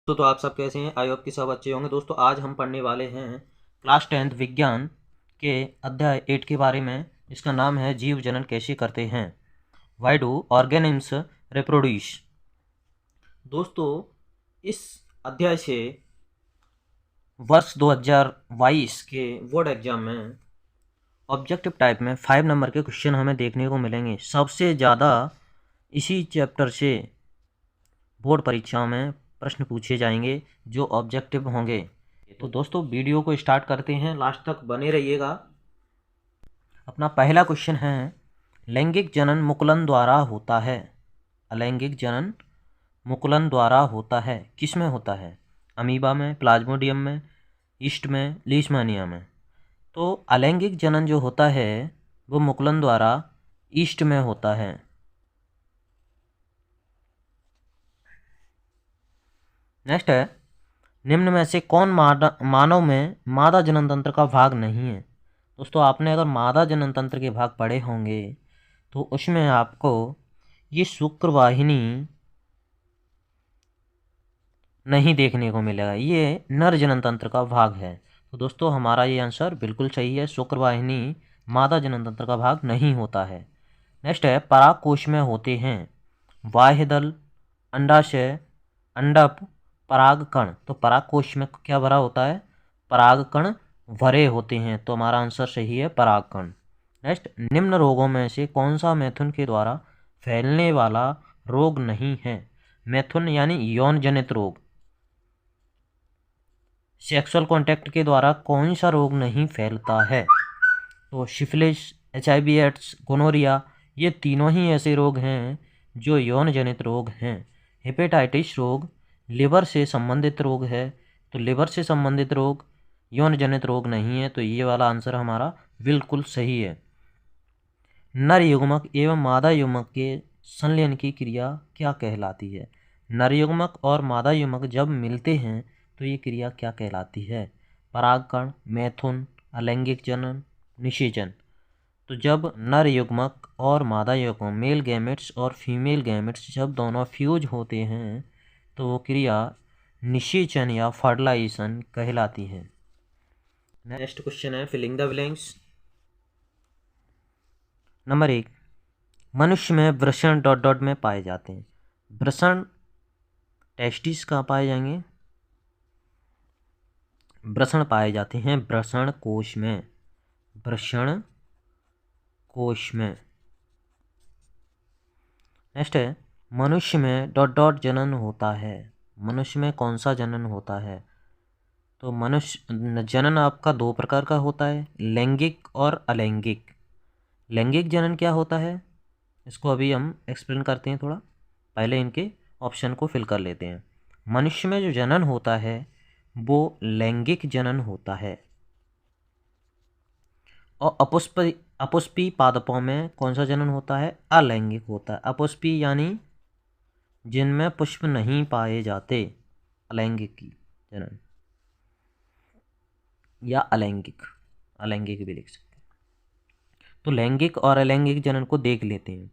तो आप सब कैसे हैं? आई होप कि सब अच्छे होंगे। दोस्तों आज हम पढ़ने वाले हैं क्लास 10th विज्ञान के अध्याय 8 के बारे में। इसका नाम है जीव जनन कैसे करते हैं, वाई डू ऑर्गेनिम्स रिप्रोड्यूस। दोस्तों इस अध्याय से वर्ष 2022 के बोर्ड एग्जाम में ऑब्जेक्टिव टाइप में 5 नंबर के क्वेश्चन हमें देखने को मिलेंगे। सबसे ज़्यादा इसी चैप्टर से बोर्ड परीक्षाओं में प्रश्न पूछे जाएंगे जो ऑब्जेक्टिव होंगे। तो दोस्तों वीडियो को स्टार्ट करते हैं, लास्ट तक बने रहिएगा। अपना पहला क्वेश्चन है, लैंगिक जनन मुकुलन द्वारा होता है। अलैंगिक जनन मुकुलन द्वारा होता है, किस में होता है? अमीबा में, प्लाज्मोडियम में, यीस्ट में, लीशमानिया में। तो अलैंगिक जनन जो होता है वो मुकुलन द्वारा यीस्ट में होता है। नेक्स्ट है, निम्न में से कौन मानव में मादा जनन तंत्र का भाग नहीं है? दोस्तों आपने अगर मादा जनन तंत्र के भाग पढ़े होंगे तो उसमें आपको ये शुक्रवाहिनी नहीं देखने को मिलेगा, ये नर जनन तंत्र का भाग है। तो दोस्तों हमारा ये आंसर बिल्कुल सही है, शुक्रवाहिनी मादा जनन तंत्र का भाग नहीं होता है। नेक्स्ट है, पराग कोश में होते हैं बाह्यदल, अंडाशय, अंडप, परागकण। तो पराग कोश में क्या भरा होता है? परागकण भरे होते हैं। तो हमारा आंसर सही है, परागकण। नेक्स्ट, निम्न रोगों में से कौन सा मैथुन के द्वारा फैलने वाला रोग नहीं है? मैथुन यानी यौन जनित रोग। सेक्सुअल कॉन्टैक्ट के द्वारा कौन सा रोग नहीं फैलता है? तो सिफिलिस, HIV एड्स, गोनोरिया, ये तीनों ही ऐसे रोग हैं जो यौन जनित रोग हैं। हेपेटाइटिस रोग लिवर से संबंधित रोग है, तो लिवर से संबंधित रोग यौन जनित रोग नहीं है। तो ये वाला आंसर हमारा बिल्कुल सही है। नर युग्मक एवं मादा युग्मक के संलयन की क्रिया क्या कहलाती है? नर युग्मक और मादा युग्मक जब मिलते हैं तो ये क्रिया क्या कहलाती है? परागकण, मैथुन, अलैंगिक जनन, निषेचन। तो जब नर युग्मक और मादा युग्मक, मेल गैमेट्स और फीमेल गैमेट्स जब दोनों फ्यूज होते हैं तो वो क्रिया निषेचन या फर्टिलाइजेशन कहलाती है। नेक्स्ट क्वेश्चन है, फिलिंग द ब्लैंक्स। नंबर 1, मनुष्य में वृषण डॉट डॉट में पाए जाते हैं। वृषण टेस्टिस कहाँ पाए जाएंगे? वृषण पाए जाते हैं वृषण कोश में, वृषण कोश में। नेक्स्ट है, मनुष्य में डॉट डॉट जनन होता है। मनुष्य में कौन सा जनन होता है? तो मनुष्य जनन आपका दो प्रकार का होता है, लैंगिक और अलैंगिक। लैंगिक जनन क्या होता है इसको अभी हम एक्सप्लेन करते हैं थोड़ा, पहले इनके ऑप्शन को फिल कर लेते हैं। मनुष्य में जो जनन होता है वो लैंगिक जनन होता है। और अपुष्पी पादपों में कौन सा जनन होता है? अलैंगिक होता है। अपुष्पी यानी जिनमें पुष्प नहीं पाए जाते, अलैंगिक की जनन, या अलैंगिक, अलैंगिक भी लिख सकते हैं। तो लैंगिक और अलैंगिक जनन को देख लेते हैं।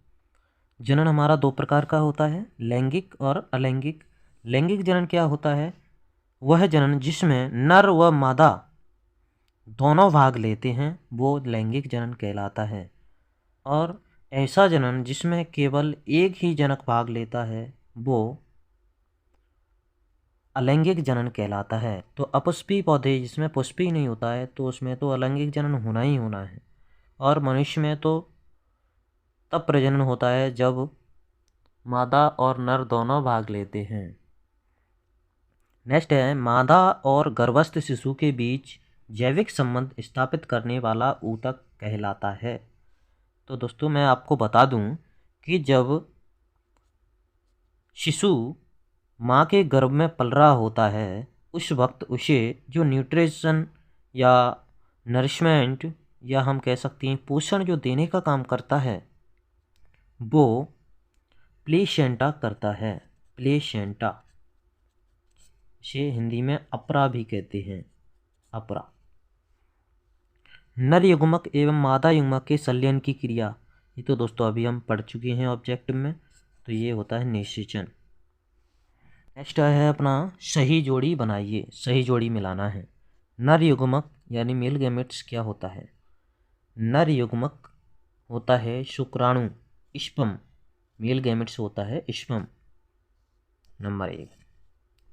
जनन हमारा दो प्रकार का होता है, लैंगिक और अलैंगिक। लैंगिक जनन क्या होता है? वह जनन जिसमें नर व मादा दोनों भाग लेते हैं वो लैंगिक जनन कहलाता है। और ऐसा जनन जिसमें केवल एक ही जनक भाग लेता है वो अलैंगिक जनन कहलाता है। तो अपुष्पी पौधे जिसमें पुष्प ही नहीं होता है तो उसमें तो अलैंगिक जनन होना ही होना है। और मनुष्य में तो तब प्रजनन होता है जब मादा और नर दोनों भाग लेते हैं। नेक्स्ट है, मादा और गर्भस्थ शिशु के बीच जैविक संबंध स्थापित करने वाला ऊतक कहलाता है। तो दोस्तों मैं आपको बता दूं कि जब शिशु माँ के गर्भ में पल रहा होता है उस वक्त उसे जो न्यूट्रिशन या नरिशमेंट या हम कह सकते हैं पोषण जो देने का काम करता है वो प्लेसेंटा करता है। प्लेसेंटा, इसे हिंदी में अपरा भी कहते हैं, अपरा। नर युग्मक एवं मादा युग्मक के संलयन की क्रिया, ये तो दोस्तों अभी हम पढ़ चुके हैं ऑब्जेक्टिव में, तो ये होता है निषेचन। नेक्स्ट है अपना सही जोड़ी बनाइए, सही जोड़ी मिलाना है। नर युग्मक यानी मेल गैमेट्स क्या होता है? नर युग्मक होता है शुक्राणु, स्पर्म। मेल गैमेट्स होता है स्पर्म, नंबर 1।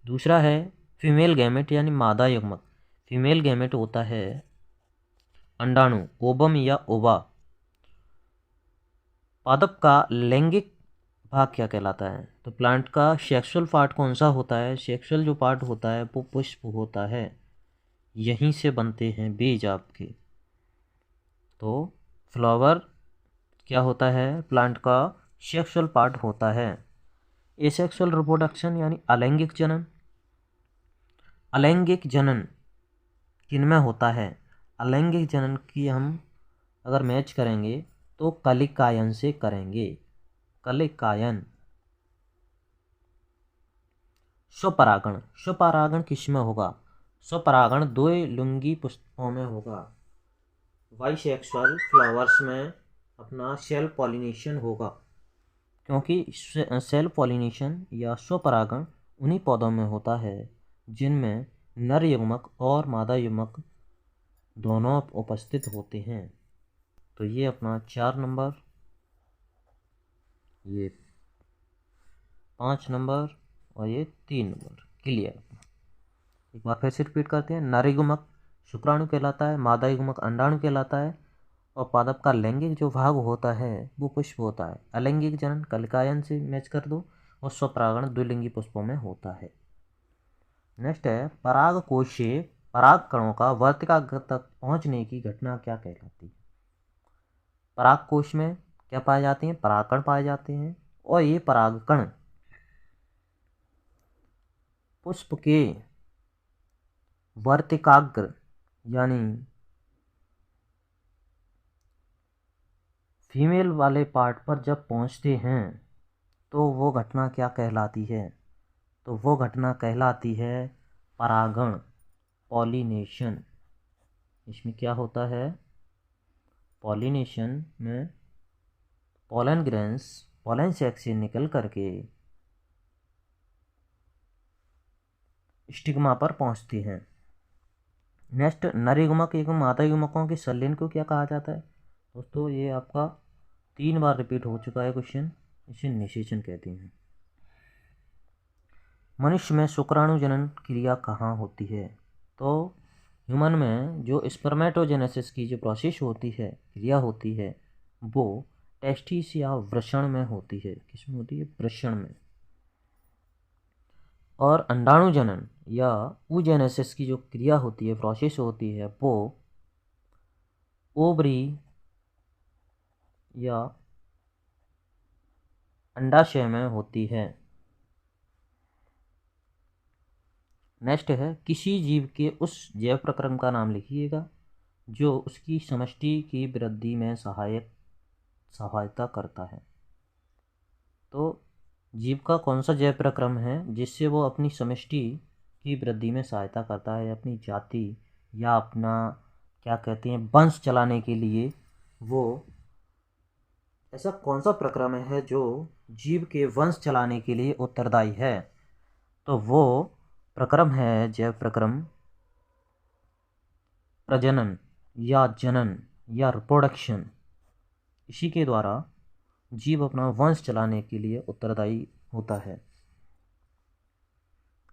दूसरा है फीमेल गैमेट यानी मादा युग्मक। फीमेल गैमेट होता है अंडाणु, ओबम या ओवा। पादप का लैंगिक भाग क्या कहलाता है? तो प्लांट का सेक्सुअल पार्ट कौन सा होता है? सेक्सुअल जो पार्ट होता है वो पुष्प होता है, यहीं से बनते हैं बीज आपके। तो फ्लावर क्या होता है? प्लांट का सेक्सुअल पार्ट होता है। एसेक्सुअल रिप्रोडक्शन यानी अलैंगिक जनन। अलैंगिक जनन किनमें होता है? अलैंगिक जनन की हम अगर मैच करेंगे तो कलिकायन से करेंगे, कलिकायन। स्वपरागण, स्वपरागण किसमें होगा? स्वपरागण दो लिंगी पुष्पों में होगा। बाइसेक्सुअल फ्लावर्स में अपना सेल्फ पॉलिनेशन होगा, क्योंकि सेल्फ पॉलिनेशन या स्वपरागण उन्हीं पौधों में होता है जिनमें नर युग्मक और मादा युग्मक दोनों उपस्थित होते हैं। तो ये अपना 4 नंबर, ये 5 नंबर और ये 3 नंबर क्लियर। एक बार फिर से रिपीट करते हैं। नर युग्मक शुक्राणु कहलाता है, मादा युग्मक अंडाणु कहलाता है, और पादप का लैंगिक जो भाग होता है वो पुष्प होता है। अलैंगिक जनन कलिकायन से मैच कर दो, और स्वपरागण द्विलिंगी पुष्पों में होता है। नेक्स्ट है परागकोश से पराग कणों का वर्तिकाग्र तक पहुंचने की घटना क्या कहलाती है? परागकोश में क्या पाए जाते हैं? परागकण पाए जाते हैं, और ये परागकण पुष्प के वर्तिकाग्र यानी फीमेल वाले पार्ट पर जब पहुंचते हैं तो वो घटना क्या कहलाती है? तो वो घटना कहलाती है परागण, पॉलिनेशन। इसमें क्या होता है? पॉलिनेशन में पोलन ग्रेन्स पोलन सैक से निकल करके स्टिग्मा पर पहुंचती हैं। नेक्स्ट नर युग्मक एवं मादा युग्मकों के संलयन को क्या कहा जाता है? दोस्तों ये आपका 3 बार रिपीट हो चुका है क्वेश्चन, इसे निषेचन कहते हैं। मनुष्य में शुक्राणु जनन क्रिया कहाँ होती है? तो ह्यूमन में जो स्पर्मेटोजेनेसिस की जो प्रोसेस होती है, क्रिया होती है, वो टेस्टिस या वृषण में होती है। किसमें होती है? वृषण में। और अंडाणु जनन या oogenesis की जो क्रिया होती है, प्रोसेस होती है, वो ओवरी या अंडाशय में होती है। नेक्स्ट है किसी जीव के उस जैव प्रक्रम का नाम लिखिएगा जो उसकी समष्टि की वृद्धि में सहायता करता है। तो जीव का कौन सा जैव प्रक्रम है जिससे वो अपनी समष्टि की वृद्धि में सहायता करता है, अपनी जाति या अपना क्या कहते हैं वंश चलाने के लिए? वो ऐसा कौन सा प्रक्रम है जो जीव के वंश चलाने के लिए उत्तरदायी है? तो वो प्रक्रम है जैव प्रक्रम प्रजनन या जनन या रिप्रोडक्शन। इसी के द्वारा जीव अपना वंश चलाने के लिए उत्तरदायी होता है।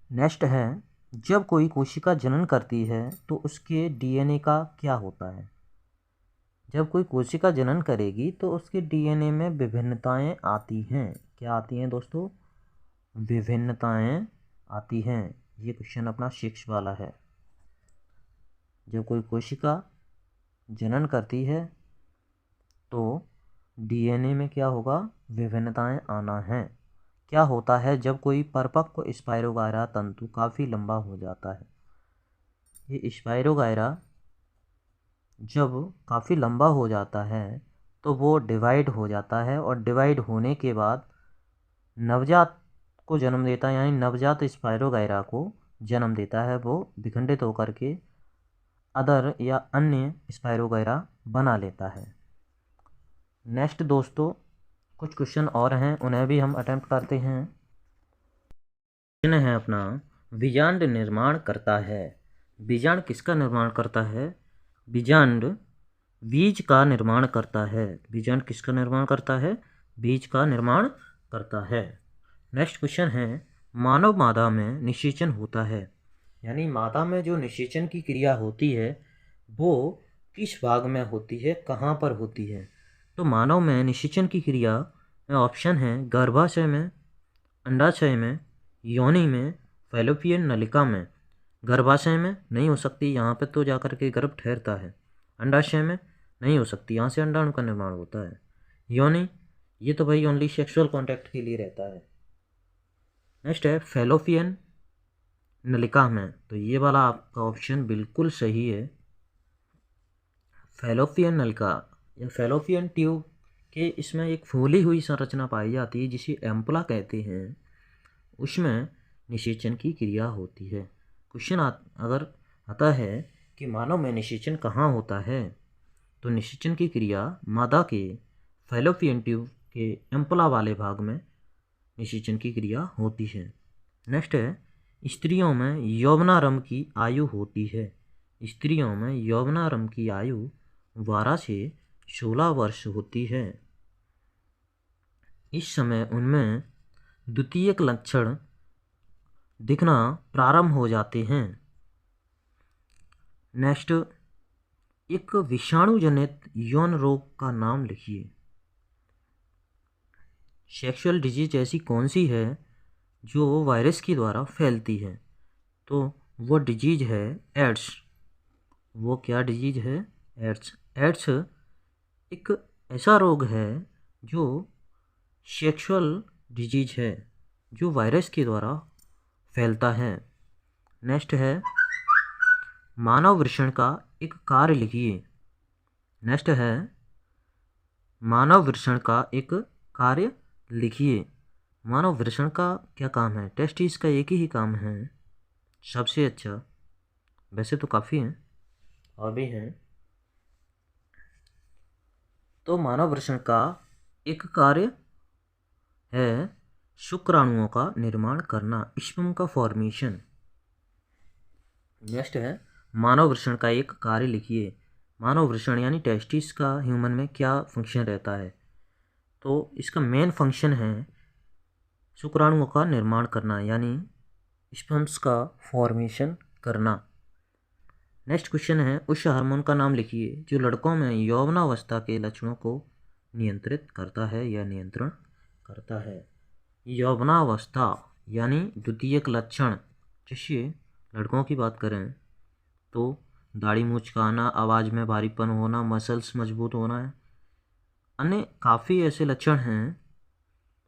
नेक्स्ट है जब कोई कोशिका जनन करती है तो उसके डीएनए का क्या होता है? जब कोई कोशिका जनन करेगी तो उसके डीएनए में विभिन्नताएं आती हैं। क्या आती हैं दोस्तों? विभिन्नताएं आती हैं। ये क्वेश्चन अपना 6 वाला है। जब कोई कोशिका जनन करती है तो डीएनए में क्या होगा? विभिन्नताएं आना है। क्या होता है जब कोई परिपक्व स्पाइरोगायरा तंतु काफ़ी लंबा हो जाता है? ये स्पाइरोगायरा जब काफ़ी लंबा हो जाता है तो वो डिवाइड हो जाता है, और डिवाइड होने के बाद नवजात को जन्म देता है, यानी नवजात स्पाइरोगायरा को जन्म देता है। वो विखंडित होकर के अदर या अन्य स्पाइरोगायरा बना लेता है। नेक्स्ट दोस्तों कुछ क्वेश्चन और हैं, उन्हें भी हम अटेम्प्ट करते हैं। है अपना, बीजांड निर्माण करता है। बीजांड किसका निर्माण करता है? बीजांड बीज का निर्माण करता है। बीजांड किसका निर्माण करता है? बीज का निर्माण करता है। नेक्स्ट क्वेश्चन है, मानव मादा में निषेचन होता है, यानी मादा में जो निषेचन की क्रिया होती है वो किस भाग में होती है, कहाँ पर होती है? तो मानव में निषेचन की क्रिया में ऑप्शन है गर्भाशय में, अंडाशय में, योनि में, फैलोपियन नलिका में। गर्भाशय में नहीं हो सकती, यहाँ पे तो जाकर के गर्भ ठहरता है। अंडाशय में नहीं हो सकती, यहाँ से अंडाणु का निर्माण होता है। योनि, ये तो भाई ओनली सेक्सुअल कॉन्टैक्ट के लिए रहता है। नेक्स्ट है फैलोपियन नलिका में, तो ये वाला आपका ऑप्शन बिल्कुल सही है। फैलोपियन नलिका या फैलोपियन ट्यूब के इसमें एक फूली हुई संरचना पाई जाती है जिसे एम्पुला कहते हैं, उसमें निषेचन की क्रिया होती है। क्वेश्चन अगर आता है कि मानव में निषेचन कहाँ होता है, तो निषेचन की क्रिया मादा के फैलोपियन ट्यूब के एम्पुला वाले भाग में निषेचन की क्रिया होती है। नेक्स्ट है, स्त्रियों में यौवनारंभ की आयु होती है। स्त्रियों में यौवनारंभ की आयु 12 से 16 वर्ष होती है। इस समय उनमें द्वितीयक लक्षण दिखना प्रारंभ हो जाते हैं। नेक्स्ट, एक विषाणु जनित यौन रोग का नाम लिखिए। सेक्सुअल डिजीज ऐसी कौन सी है जो वायरस के द्वारा फैलती है? तो वो डिजीज है एड्स। वो क्या डिजीज है? एड्स। एड्स एक ऐसा रोग है जो सेक्सुअल डिजीज है जो वायरस के द्वारा फैलता है। नेक्स्ट है, मानव वृषण का एक कार्य लिखिए। नेक्स्ट है, मानव वृषण का एक कार्य लिखिए। मानव वृषण का क्या काम है? टेस्टिस का एक ही काम है सबसे अच्छा, वैसे तो काफ़ी हैं और भी हैं। तो मानव वृषण का एक कार्य है शुक्राणुओं का निर्माण करना, स्पर्म का फॉर्मेशन। नेक्स्ट है, मानव वृषण का एक कार्य लिखिए। मानव वृषण यानी टेस्टिस का ह्यूमन में क्या फंक्शन रहता है? तो इसका मेन फंक्शन है शुक्राणुओं का निर्माण करना, यानी स्पर्म्स का फॉर्मेशन करना। नेक्स्ट क्वेश्चन है, उस हार्मोन का नाम लिखिए जो लड़कों में यौवनावस्था के लक्षणों को नियंत्रित करता है या नियंत्रण करता है। यौवनावस्था यानी द्वितीयक लक्षण, जैसे लड़कों की बात करें तो दाढ़ी मूंछ का आना, आवाज़ में भारीपन होना, मसल्स मजबूत होना है। अन्य काफ़ी ऐसे लक्षण हैं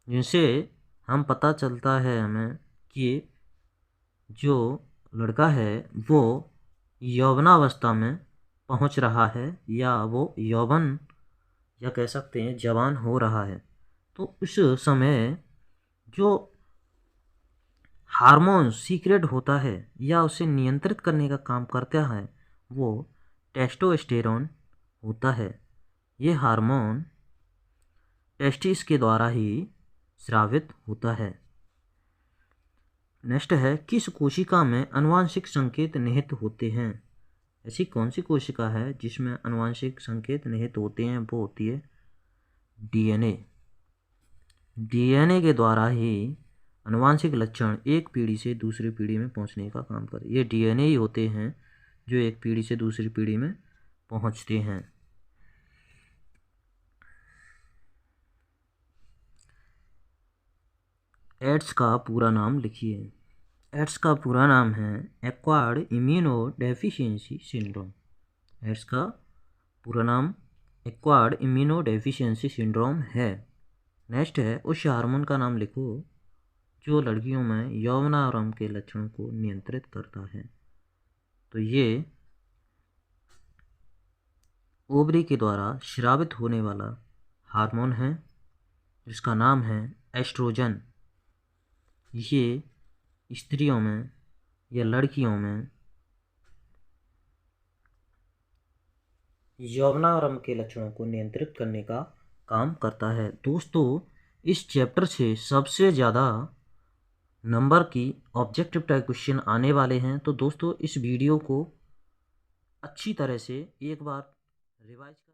जिनसे हम पता चलता है हमें कि जो लड़का है वो यौवनावस्था में पहुंच रहा है या वो यौवन या कह सकते हैं जवान हो रहा है। तो उस समय जो हार्मोन सीक्रेट होता है या उसे नियंत्रित करने का काम करता है वो टेस्टोस्टेरोन होता है। ये हार्मोन टेस्टिस के द्वारा ही स्रावित होता है। नेक्स्ट है, किस कोशिका में आनुवांशिक संकेत निहित होते हैं? ऐसी कौन सी कोशिका है जिसमें आनुवांशिक संकेत निहित होते हैं? वो होती है डीएनए। डीएनए के द्वारा ही आनुवांशिक लक्षण एक पीढ़ी से दूसरी पीढ़ी में पहुंचने का काम करते हैं। ये डीएनए ही होते हैं जो एक पीढ़ी से दूसरी पीढ़ी में पहुंचते हैं। एड्स का पूरा नाम लिखिए। एड्स का पूरा नाम है acquired immuno deficiency syndrome. AIDS का पूरा नाम एक्वायर्ड इम्यूनो डेफिशिएंसी सिंड्रोम है। नेक्स्ट है, उस हार्मोन का नाम लिखो जो लड़कियों में यौवनारंभ के लक्षणों को नियंत्रित करता है। तो ये ओवरी के द्वारा स्रावित होने वाला हार्मोन है जिसका नाम है एस्ट्रोजन। ये स्त्रियों में या लड़कियों में यौवनारंभ के लक्षणों को नियंत्रित करने का काम करता है। दोस्तों, इस चैप्टर से सबसे ज़्यादा नंबर की ऑब्जेक्टिव टाइप क्वेश्चन आने वाले हैं। तो दोस्तों इस वीडियो को अच्छी तरह से एक बार रिवाइज